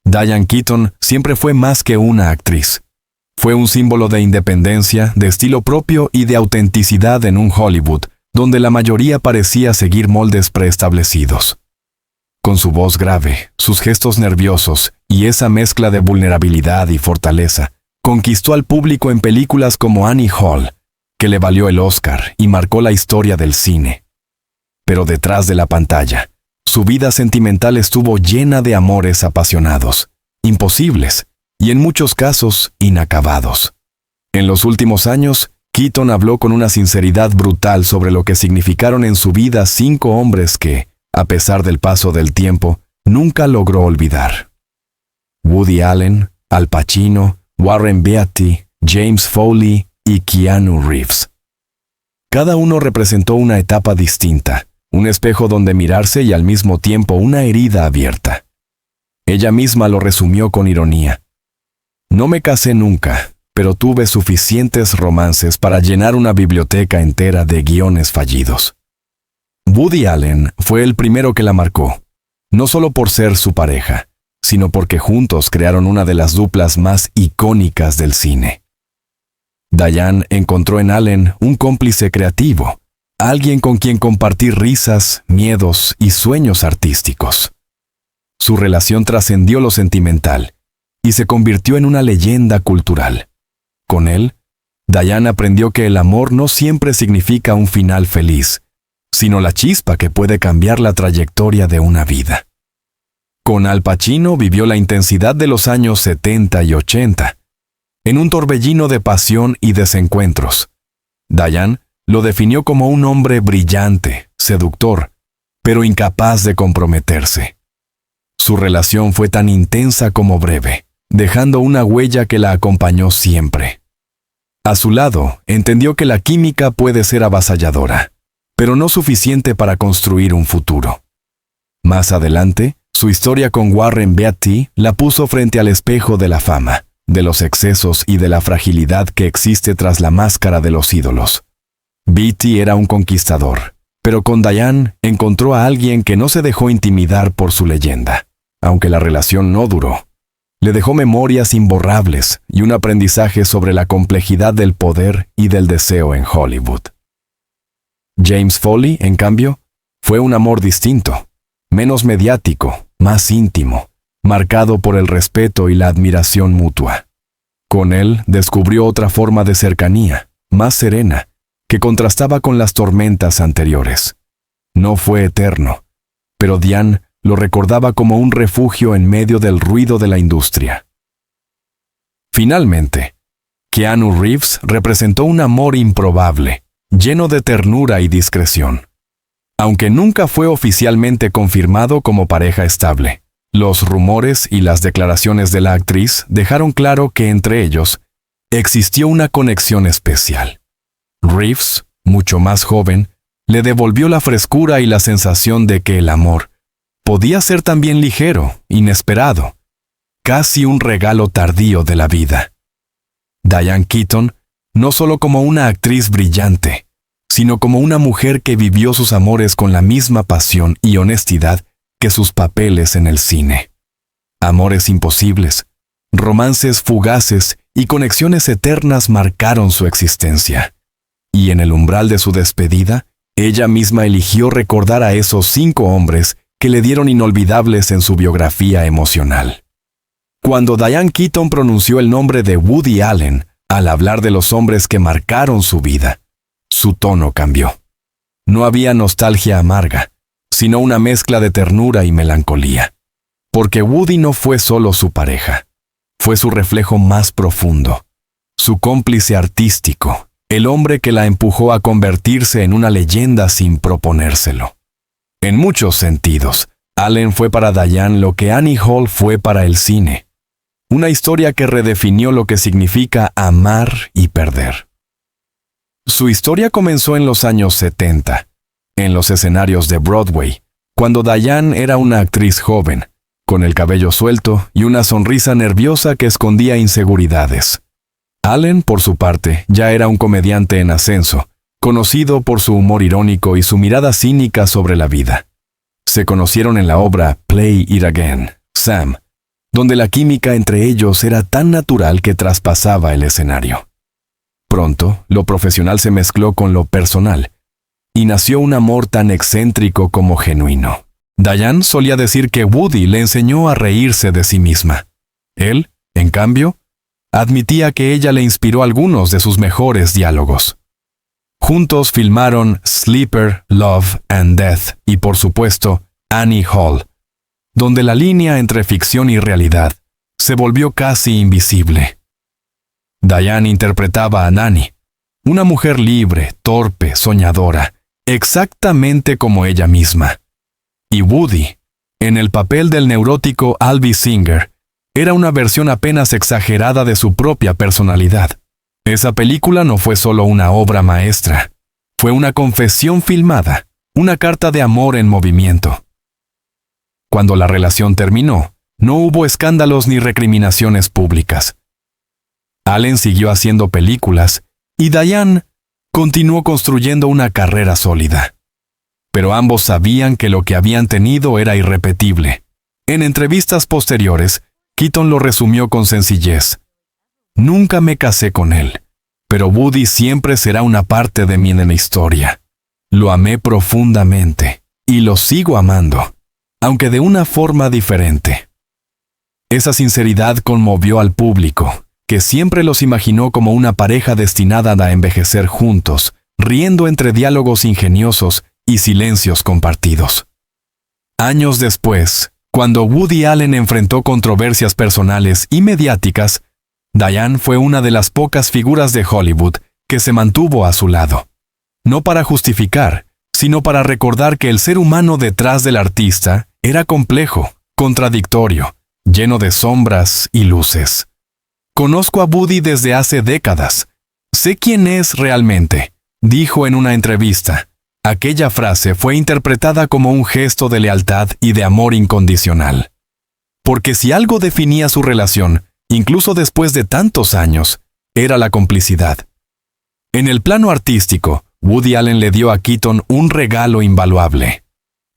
Diane Keaton siempre fue más que una actriz. Fue un símbolo de independencia, de estilo propio y de autenticidad en un Hollywood donde la mayoría parecía seguir moldes preestablecidos. Con su voz grave, sus gestos nerviosos y esa mezcla de vulnerabilidad y fortaleza, conquistó al público en películas como Annie Hall, que le valió el Oscar y marcó la historia del cine. Pero detrás de la pantalla, su vida sentimental estuvo llena de amores apasionados, imposibles y en muchos casos inacabados. En los últimos años, Keaton habló con una sinceridad brutal sobre lo que significaron en su vida 5 hombres que, a pesar del paso del tiempo, nunca logró olvidar. Woody Allen, Al Pacino, Warren Beatty, James Foley y Keanu Reeves. Cada uno representó una etapa distinta, un espejo donde mirarse y al mismo tiempo una herida abierta. Ella misma lo resumió con ironía. No me casé nunca, pero tuve suficientes romances para llenar una biblioteca entera de guiones fallidos. Woody Allen fue el primero que la marcó, no solo por ser su pareja, sino porque juntos crearon una de las duplas más icónicas del cine. Diane encontró en Allen un cómplice creativo, alguien con quien compartir risas, miedos y sueños artísticos. Su relación trascendió lo sentimental y se convirtió en una leyenda cultural. Con él, Diane aprendió que el amor no siempre significa un final feliz, sino la chispa que puede cambiar la trayectoria de una vida. Con Al Pacino vivió la intensidad de los años 70 y 80, en un torbellino de pasión y desencuentros. Diane lo definió como un hombre brillante, seductor, pero incapaz de comprometerse. Su relación fue tan intensa como breve, dejando una huella que la acompañó siempre. A su lado, entendió que la química puede ser avasalladora, pero no suficiente para construir un futuro. Más adelante, su historia con Warren Beatty la puso frente al espejo de la fama, de los excesos y de la fragilidad que existe tras la máscara de los ídolos. Beatty era un conquistador, pero con Diane encontró a alguien que no se dejó intimidar por su leyenda, aunque la relación no duró. Le dejó memorias imborrables y un aprendizaje sobre la complejidad del poder y del deseo en Hollywood. James Foley, en cambio, fue un amor distinto, menos mediático, más íntimo, marcado por el respeto y la admiración mutua. Con él descubrió otra forma de cercanía, más serena, que contrastaba con las tormentas anteriores. No fue eterno, pero Diane lo recordaba como un refugio en medio del ruido de la industria. Finalmente, Keanu Reeves representó un amor improbable, lleno de ternura y discreción. Aunque nunca fue oficialmente confirmado como pareja estable, los rumores y las declaraciones de la actriz dejaron claro que entre ellos existió una conexión especial. Reeves, mucho más joven, le devolvió la frescura y la sensación de que el amor podía ser también ligero, inesperado, casi un regalo tardío de la vida. Diane Keaton, no solo como una actriz brillante, sino como una mujer que vivió sus amores con la misma pasión y honestidad que sus papeles en el cine. Amores imposibles, romances fugaces y conexiones eternas marcaron su existencia. Y en el umbral de su despedida, ella misma eligió recordar a esos 5 hombres que le dieron inolvidables en su biografía emocional. Cuando Diane Keaton pronunció el nombre de Woody Allen al hablar de los hombres que marcaron su vida, su tono cambió. No había nostalgia amarga, sino una mezcla de ternura y melancolía. Porque Woody no fue solo su pareja, fue su reflejo más profundo, su cómplice artístico, el hombre que la empujó a convertirse en una leyenda sin proponérselo. En muchos sentidos, Allen fue para Diane lo que Annie Hall fue para el cine. Una historia que redefinió lo que significa amar y perder. Su historia comenzó en los años 70, en los escenarios de Broadway, cuando Diane era una actriz joven, con el cabello suelto y una sonrisa nerviosa que escondía inseguridades. Allen, por su parte, ya era un comediante en ascenso, conocido por su humor irónico y su mirada cínica sobre la vida. Se conocieron en la obra Play It Again, Sam, donde la química entre ellos era tan natural que traspasaba el escenario. Pronto, lo profesional se mezcló con lo personal, y nació un amor tan excéntrico como genuino. Diane solía decir que Woody le enseñó a reírse de sí misma. Él, en cambio, admitía que ella le inspiró algunos de sus mejores diálogos. Juntos filmaron Sleeper, Love and Death y, por supuesto, Annie Hall, donde la línea entre ficción y realidad se volvió casi invisible. Diane interpretaba a Nanny, una mujer libre, torpe, soñadora, exactamente como ella misma. Y Woody, en el papel del neurótico Albie Singer, era una versión apenas exagerada de su propia personalidad. Esa película no fue solo una obra maestra, fue una confesión filmada, una carta de amor en movimiento. Cuando la relación terminó, no hubo escándalos ni recriminaciones públicas. Allen siguió haciendo películas y Diane continuó construyendo una carrera sólida. Pero ambos sabían que lo que habían tenido era irrepetible. En entrevistas posteriores, Keaton lo resumió con sencillez. Nunca me casé con él, pero Woody siempre será una parte de mi historia. Lo amé profundamente y lo sigo amando, aunque de una forma diferente. Esa sinceridad conmovió al público, que siempre los imaginó como una pareja destinada a envejecer juntos, riendo entre diálogos ingeniosos y silencios compartidos. Años después, cuando Woody Allen enfrentó controversias personales y mediáticas, Diane fue una de las pocas figuras de Hollywood que se mantuvo a su lado. No para justificar, sino para recordar que el ser humano detrás del artista era complejo, contradictorio, lleno de sombras y luces. Conozco a Woody desde hace décadas. Sé quién es realmente, dijo en una entrevista. Aquella frase fue interpretada como un gesto de lealtad y de amor incondicional. Porque si algo definía su relación, incluso después de tantos años, era la complicidad. En el plano artístico, Woody Allen le dio a Keaton un regalo invaluable: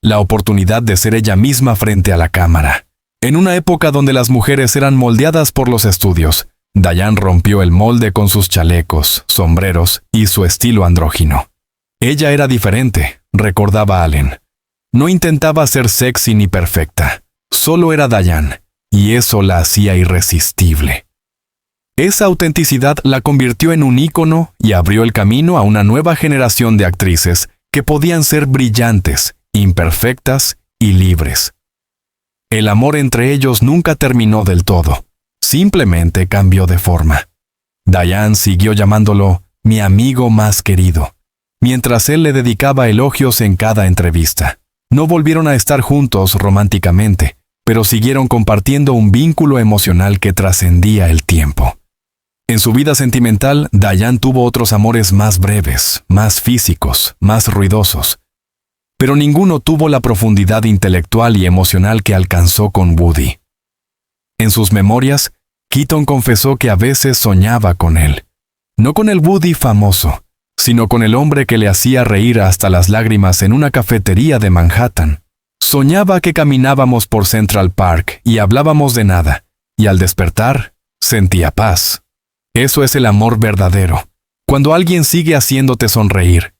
la oportunidad de ser ella misma frente a la cámara. En una época donde las mujeres eran moldeadas por los estudios, Diane rompió el molde con sus chalecos, sombreros y su estilo andrógino. Ella era diferente, recordaba Allen. No intentaba ser sexy ni perfecta, solo era Diane, y eso la hacía irresistible. Esa autenticidad la convirtió en un ícono y abrió el camino a una nueva generación de actrices que podían ser brillantes, imperfectas y libres. El amor entre ellos nunca terminó del todo, simplemente cambió de forma. Diane siguió llamándolo mi amigo más querido, mientras él le dedicaba elogios en cada entrevista. No volvieron a estar juntos románticamente, pero siguieron compartiendo un vínculo emocional que trascendía el tiempo. En su vida sentimental, Diane tuvo otros amores más breves, más físicos, más ruidosos. Pero ninguno tuvo la profundidad intelectual y emocional que alcanzó con Woody. En sus memorias, Keaton confesó que a veces soñaba con él. No con el Woody famoso, sino con el hombre que le hacía reír hasta las lágrimas en una cafetería de Manhattan. Soñaba que caminábamos por Central Park y hablábamos de nada, y al despertar, sentía paz. Eso es el amor verdadero, cuando alguien sigue haciéndote sonreír,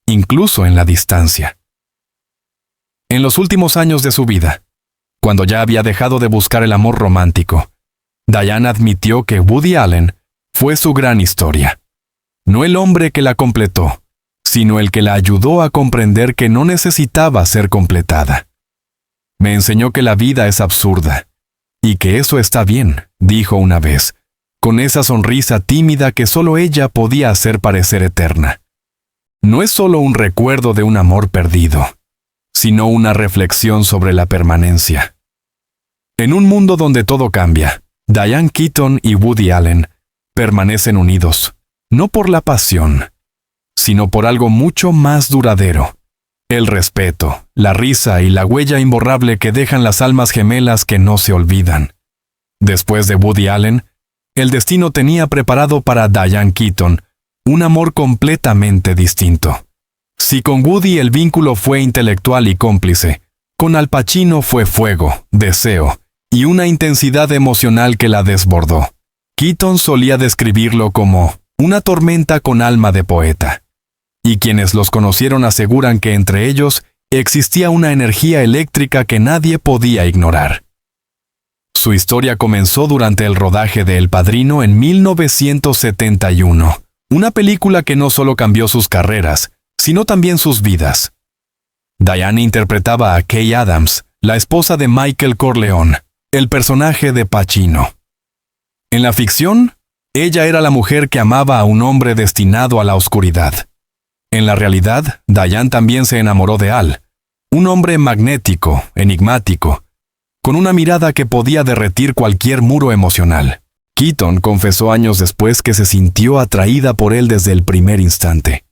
incluso en la distancia. En los últimos años de su vida, cuando ya había dejado de buscar el amor romántico, Diane admitió que Woody Allen fue su gran historia. No el hombre que la completó, sino el que la ayudó a comprender que no necesitaba ser completada. Me enseñó que la vida es absurda, y que eso está bien, dijo una vez, con esa sonrisa tímida que solo ella podía hacer parecer eterna. No es solo un recuerdo de un amor perdido, sino una reflexión sobre la permanencia. En un mundo donde todo cambia, Diane Keaton y Woody Allen permanecen unidos, no por la pasión, sino por algo mucho más duradero: el respeto, la risa y la huella imborrable que dejan las almas gemelas que no se olvidan. Después de Woody Allen, el destino tenía preparado para Diane Keaton un amor completamente distinto. Si con Woody el vínculo fue intelectual y cómplice, con Al Pacino fue fuego, deseo y una intensidad emocional que la desbordó. Keaton solía describirlo como una tormenta con alma de poeta, y quienes los conocieron aseguran que entre ellos existía una energía eléctrica que nadie podía ignorar. Su historia comenzó durante el rodaje de El Padrino en 1971, una película que no solo cambió sus carreras, sino también sus vidas. Diane interpretaba a Kay Adams, la esposa de Michael Corleone, el personaje de Pacino. En la ficción, ella era la mujer que amaba a un hombre destinado a la oscuridad. En la realidad, Diane también se enamoró de Al, un hombre magnético, enigmático, con una mirada que podía derretir cualquier muro emocional. Keaton confesó años después que se sintió atraída por él desde el primer instante.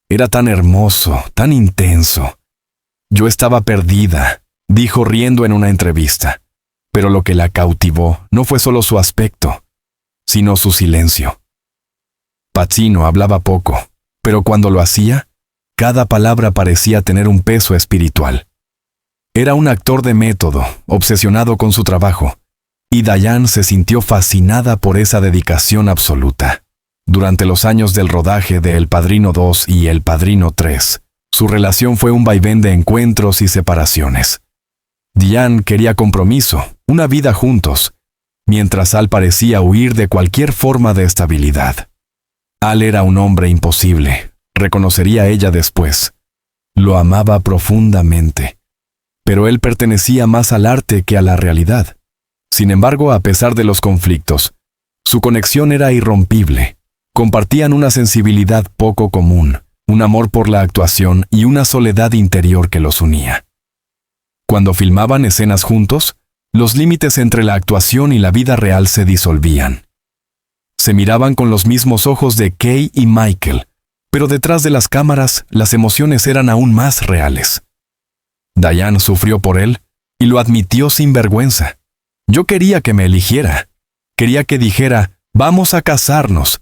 Era tan hermoso, tan intenso. Yo estaba perdida, dijo riendo en una entrevista. Pero lo que la cautivó no fue solo su aspecto, sino su silencio. Pacino hablaba poco, pero cuando lo hacía, cada palabra parecía tener un peso espiritual. Era un actor de método, obsesionado con su trabajo, y Diane se sintió fascinada por esa dedicación absoluta. Durante los años del rodaje de El Padrino 2 y El Padrino 3, su relación fue un vaivén de encuentros y separaciones. Diane quería compromiso, una vida juntos, mientras Al parecía huir de cualquier forma de estabilidad. Al era un hombre imposible, reconocería ella después. Lo amaba profundamente, pero él pertenecía más al arte que a la realidad. Sin embargo, a pesar de los conflictos, su conexión era irrompible. Compartían una sensibilidad poco común, un amor por la actuación y una soledad interior que los unía. Cuando filmaban escenas juntos, los límites entre la actuación y la vida real se disolvían. Se miraban con los mismos ojos de Kay y Michael, pero detrás de las cámaras las emociones eran aún más reales. Diane sufrió por él y lo admitió sin vergüenza. Yo quería que me eligiera. Quería que dijera, vamos a casarnos.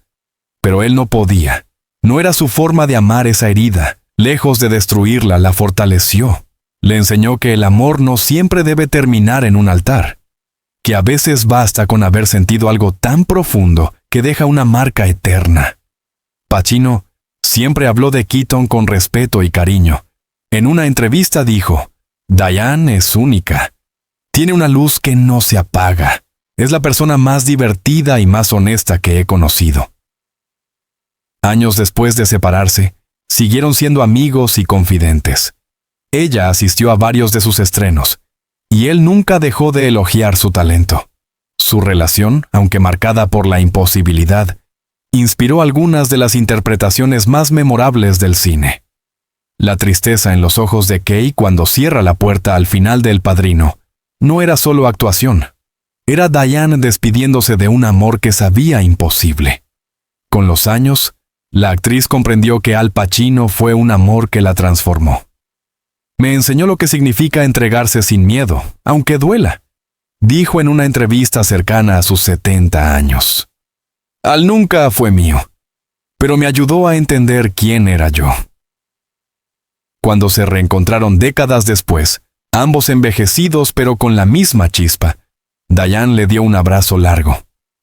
Pero él no podía. No era su forma de amar esa herida. Lejos de destruirla, la fortaleció. Le enseñó que el amor no siempre debe terminar en un altar, que a veces basta con haber sentido algo tan profundo que deja una marca eterna. Pacino siempre habló de Keaton con respeto y cariño. En una entrevista dijo, Diane es única. Tiene una luz que no se apaga. Es la persona más divertida y más honesta que he conocido. Años después de separarse, siguieron siendo amigos y confidentes. Ella asistió a varios de sus estrenos, y él nunca dejó de elogiar su talento. Su relación, aunque marcada por la imposibilidad, inspiró algunas de las interpretaciones más memorables del cine. La tristeza en los ojos de Kay cuando cierra la puerta al final de El Padrino no era solo actuación. Era Diane despidiéndose de un amor que sabía imposible. Con los años, la actriz comprendió que Al Pacino fue un amor que la transformó. Me enseñó lo que significa entregarse sin miedo, aunque duela, dijo en una entrevista cercana a sus 70 años. Al nunca fue mío, pero me ayudó a entender quién era yo. Cuando se reencontraron décadas después, ambos envejecidos pero con la misma chispa, Diane le dio un abrazo largo,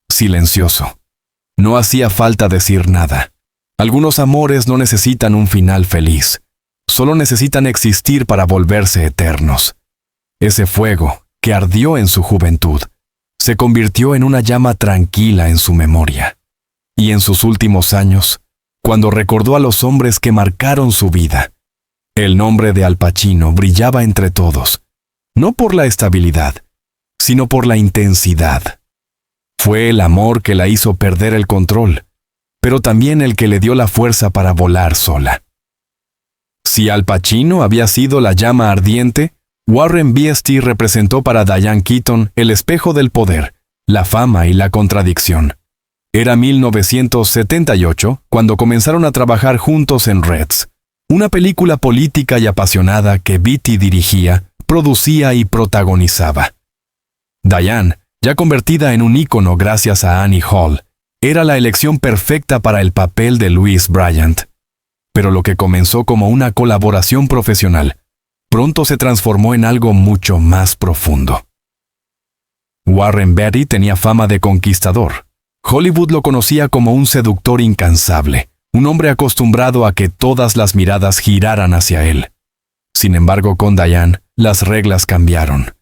silencioso. No hacía falta decir nada. Algunos amores no necesitan un final feliz. Solo necesitan existir para volverse eternos. Ese fuego, que ardió en su juventud, se convirtió en una llama tranquila en su memoria. Y en sus últimos años, cuando recordó a los hombres que marcaron su vida, el nombre de Al Pacino brillaba entre todos, no por la estabilidad, sino por la intensidad. Fue el amor que la hizo perder el control, pero también el que le dio la fuerza para volar sola. Si Al Pacino había sido la llama ardiente, Warren Beatty representó para Diane Keaton el espejo del poder, la fama y la contradicción. Era 1978 cuando comenzaron a trabajar juntos en Reds, una película política y apasionada que Beatty dirigía, producía y protagonizaba. Diane, ya convertida en un ícono gracias a Annie Hall, era la elección perfecta para el papel de Louise Bryant. Pero lo que comenzó como una colaboración profesional, pronto se transformó en algo mucho más profundo. Warren Beatty tenía fama de conquistador. Hollywood lo conocía como un seductor incansable, un hombre acostumbrado a que todas las miradas giraran hacia él. Sin embargo, con Diane, las reglas cambiaron.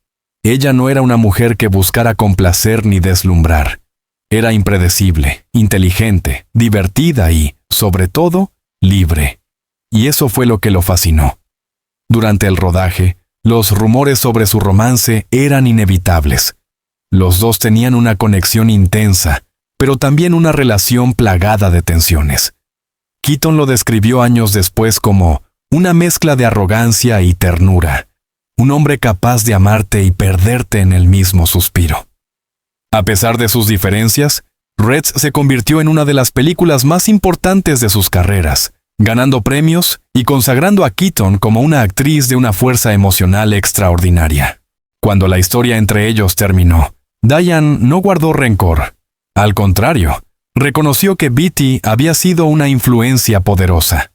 Ella no era una mujer que buscara complacer ni deslumbrar. Era impredecible, inteligente, divertida y, sobre todo, libre. Y eso fue lo que lo fascinó. Durante el rodaje, los rumores sobre su romance eran inevitables. Los dos tenían una conexión intensa, pero también una relación plagada de tensiones. Keaton lo describió años después como una mezcla de arrogancia y ternura, un hombre capaz de amarte y perderte en el mismo suspiro. A pesar de sus diferencias, Reds se convirtió en una de las películas más importantes de sus carreras, ganando premios y consagrando a Keaton como una actriz de una fuerza emocional extraordinaria. Cuando la historia entre ellos terminó, Diane no guardó rencor. Al contrario, reconoció que Beatty había sido una influencia poderosa.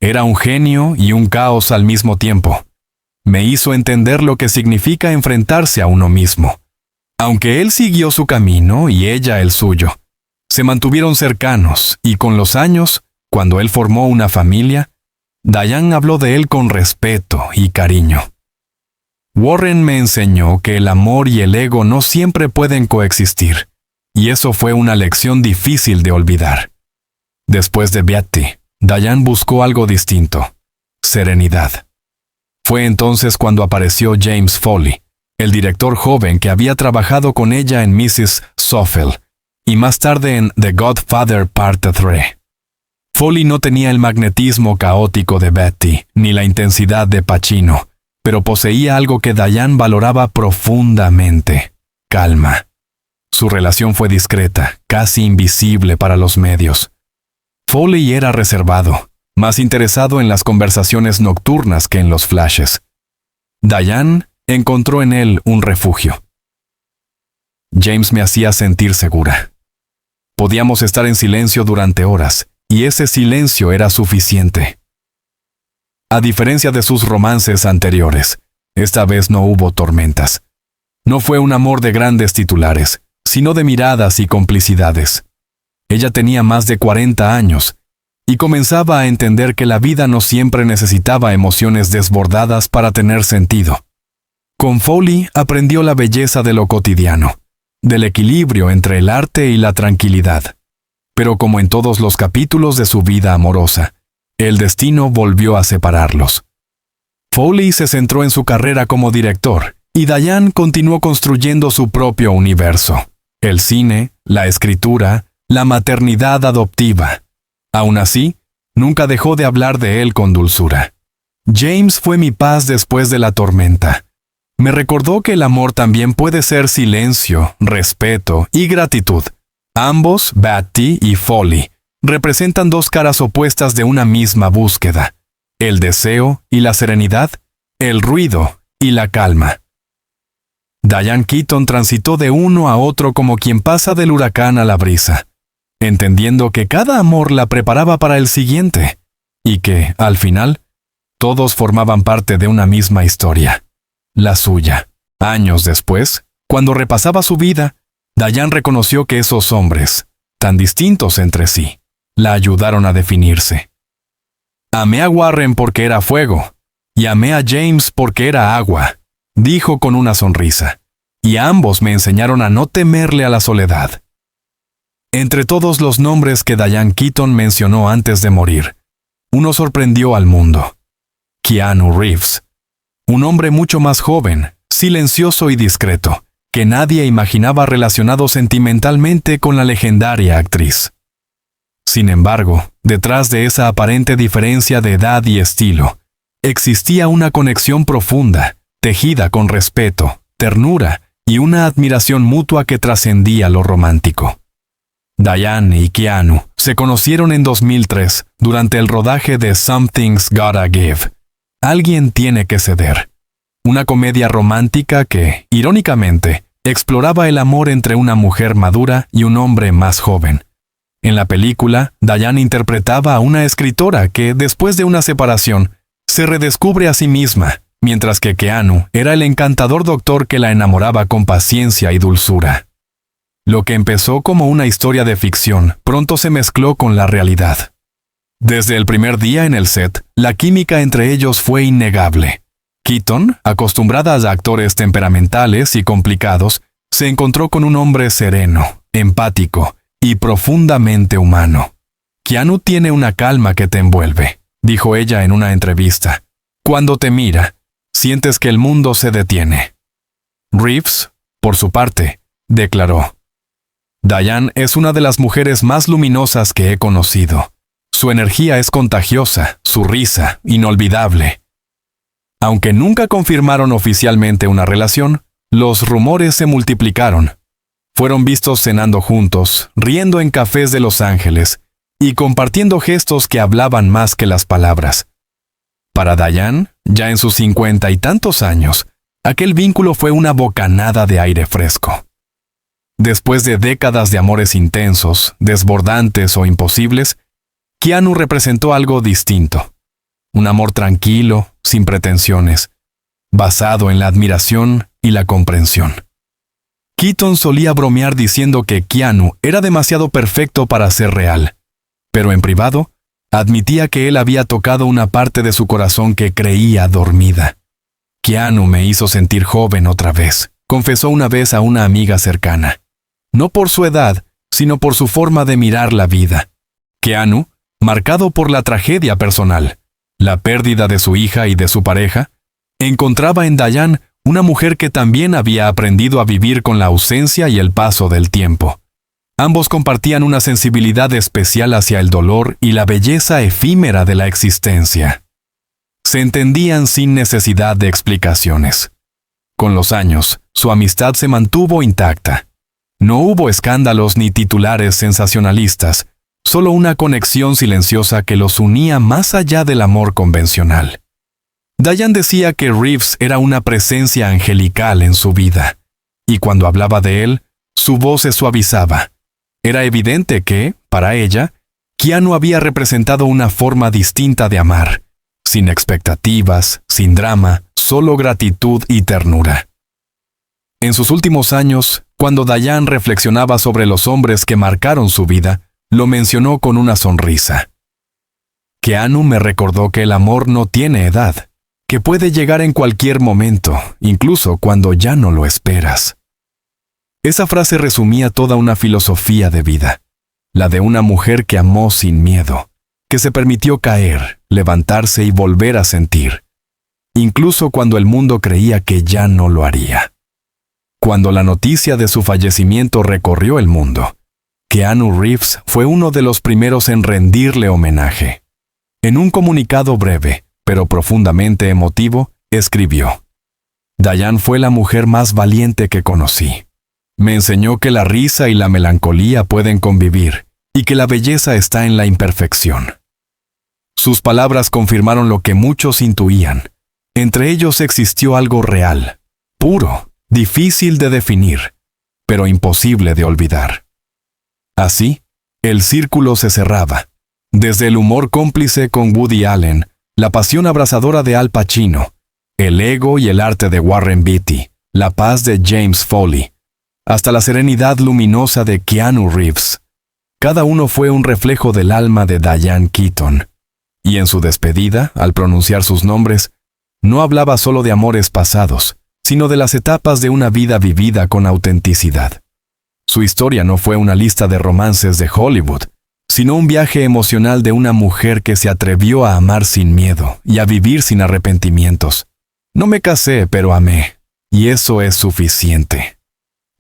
Era un genio y un caos al mismo tiempo. Me hizo entender lo que significa enfrentarse a uno mismo. Aunque él siguió su camino y ella el suyo, se mantuvieron cercanos y con los años, cuando él formó una familia, Diane habló de él con respeto y cariño. Warren me enseñó que el amor y el ego no siempre pueden coexistir, y eso fue una lección difícil de olvidar. Después de Beatty, Diane buscó algo distinto: serenidad. Fue entonces cuando apareció James Foley, el director joven que había trabajado con ella en Mrs. Soffel y más tarde en The Godfather Part 3. Foley no tenía el magnetismo caótico de Beatty ni la intensidad de Pacino, pero poseía algo que Diane valoraba profundamente: calma. Su relación fue discreta, casi invisible para los medios. Foley era reservado, más interesado en las conversaciones nocturnas que en los flashes. Diane encontró en él un refugio. James me hacía sentir segura. Podíamos estar en silencio durante horas, y ese silencio era suficiente. A diferencia de sus romances anteriores, esta vez no hubo tormentas. No fue un amor de grandes titulares, sino de miradas y complicidades. Ella tenía más de 40 años, y comenzaba a entender que la vida no siempre necesitaba emociones desbordadas para tener sentido. Con Foley aprendió la belleza de lo cotidiano, del equilibrio entre el arte y la tranquilidad. Pero como en todos los capítulos de su vida amorosa, el destino volvió a separarlos. Foley se centró en su carrera como director, y Diane continuó construyendo su propio universo: el cine, la escritura, la maternidad adoptiva. Aún así, nunca dejó de hablar de él con dulzura. James fue mi paz después de la tormenta. Me recordó que el amor también puede ser silencio, respeto y gratitud. Ambos, Beatty y Foley, representan dos caras opuestas de una misma búsqueda: el deseo y la serenidad, el ruido y la calma. Diane Keaton transitó de uno a otro como quien pasa del huracán a la brisa, entendiendo que cada amor la preparaba para el siguiente, y que, al final, todos formaban parte de una misma historia, la suya. Años después, cuando repasaba su vida, Diane reconoció que esos hombres, tan distintos entre sí, la ayudaron a definirse. Amé a Warren porque era fuego, y amé a James porque era agua, dijo con una sonrisa, y ambos me enseñaron a no temerle a la soledad. Entre todos los nombres que Diane Keaton mencionó antes de morir, uno sorprendió al mundo: Keanu Reeves. Un hombre mucho más joven, silencioso y discreto, que nadie imaginaba relacionado sentimentalmente con la legendaria actriz. Sin embargo, detrás de esa aparente diferencia de edad y estilo, existía una conexión profunda, tejida con respeto, ternura y una admiración mutua que trascendía lo romántico. Diane y Keanu se conocieron en 2003 durante el rodaje de Something's Gotta Give. Alguien tiene que ceder. Una comedia romántica que, irónicamente, exploraba el amor entre una mujer madura y un hombre más joven. En la película, Diane interpretaba a una escritora que, después de una separación, se redescubre a sí misma, mientras que Keanu era el encantador doctor que la enamoraba con paciencia y dulzura. Lo que empezó como una historia de ficción pronto se mezcló con la realidad. Desde el primer día en el set, la química entre ellos fue innegable. Keaton, acostumbrada a actores temperamentales y complicados, se encontró con un hombre sereno, empático y profundamente humano. Keanu tiene una calma que te envuelve, dijo ella en una entrevista. Cuando te mira, sientes que el mundo se detiene. Reeves, por su parte, declaró: Diane es una de las mujeres más luminosas que he conocido. Su energía es contagiosa, su risa, inolvidable. Aunque nunca confirmaron oficialmente una relación, los rumores se multiplicaron. Fueron vistos cenando juntos, riendo en cafés de Los Ángeles y compartiendo gestos que hablaban más que las palabras. Para Diane, ya en sus 50 y tantos años, aquel vínculo fue una bocanada de aire fresco. Después de décadas de amores intensos, desbordantes o imposibles, Keanu representó algo distinto. Un amor tranquilo, sin pretensiones, basado en la admiración y la comprensión. Keaton solía bromear diciendo que Keanu era demasiado perfecto para ser real, pero en privado, admitía que él había tocado una parte de su corazón que creía dormida. Keanu me hizo sentir joven otra vez, confesó una vez a una amiga cercana. No por su edad, sino por su forma de mirar la vida. Keanu, marcado por la tragedia personal, la pérdida de su hija y de su pareja, encontraba en Diane una mujer que también había aprendido a vivir con la ausencia y el paso del tiempo. Ambos compartían una sensibilidad especial hacia el dolor y la belleza efímera de la existencia. Se entendían sin necesidad de explicaciones. Con los años, su amistad se mantuvo intacta. No hubo escándalos ni titulares sensacionalistas, solo una conexión silenciosa que los unía más allá del amor convencional. Diane decía que Reeves era una presencia angelical en su vida, y cuando hablaba de él, su voz se suavizaba. Era evidente que, para ella, Keanu había representado una forma distinta de amar, sin expectativas, sin drama, solo gratitud y ternura. En sus últimos años, cuando Diane reflexionaba sobre los hombres que marcaron su vida, lo mencionó con una sonrisa. Keanu me recordó que el amor no tiene edad, que puede llegar en cualquier momento, incluso cuando ya no lo esperas. Esa frase resumía toda una filosofía de vida, la de una mujer que amó sin miedo, que se permitió caer, levantarse y volver a sentir, incluso cuando el mundo creía que ya no lo haría. Cuando la noticia de su fallecimiento recorrió el mundo, Keanu Reeves fue uno de los primeros en rendirle homenaje. En un comunicado breve, pero profundamente emotivo, escribió: Diane fue la mujer más valiente que conocí. Me enseñó que la risa y la melancolía pueden convivir, y que la belleza está en la imperfección. Sus palabras confirmaron lo que muchos intuían. Entre ellos existió algo real, puro, difícil de definir, pero imposible de olvidar. Así, el círculo se cerraba. Desde el humor cómplice con Woody Allen, la pasión abrasadora de Al Pacino, el ego y el arte de Warren Beatty, la paz de James Foley, hasta la serenidad luminosa de Keanu Reeves. Cada uno fue un reflejo del alma de Diane Keaton. Y en su despedida, al pronunciar sus nombres, no hablaba solo de amores pasados, sino de las etapas de una vida vivida con autenticidad. Su historia no fue una lista de romances de Hollywood, sino un viaje emocional de una mujer que se atrevió a amar sin miedo y a vivir sin arrepentimientos. No me casé, pero amé, y eso es suficiente,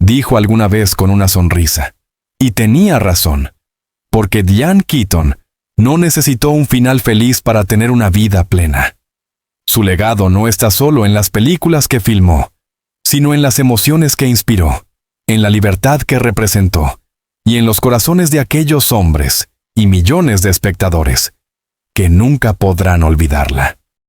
dijo alguna vez con una sonrisa. Y tenía razón, porque Diane Keaton no necesitó un final feliz para tener una vida plena. Su legado no está solo en las películas que filmó, sino en las emociones que inspiró, en la libertad que representó, y en los corazones de aquellos hombres y millones de espectadores que nunca podrán olvidarla.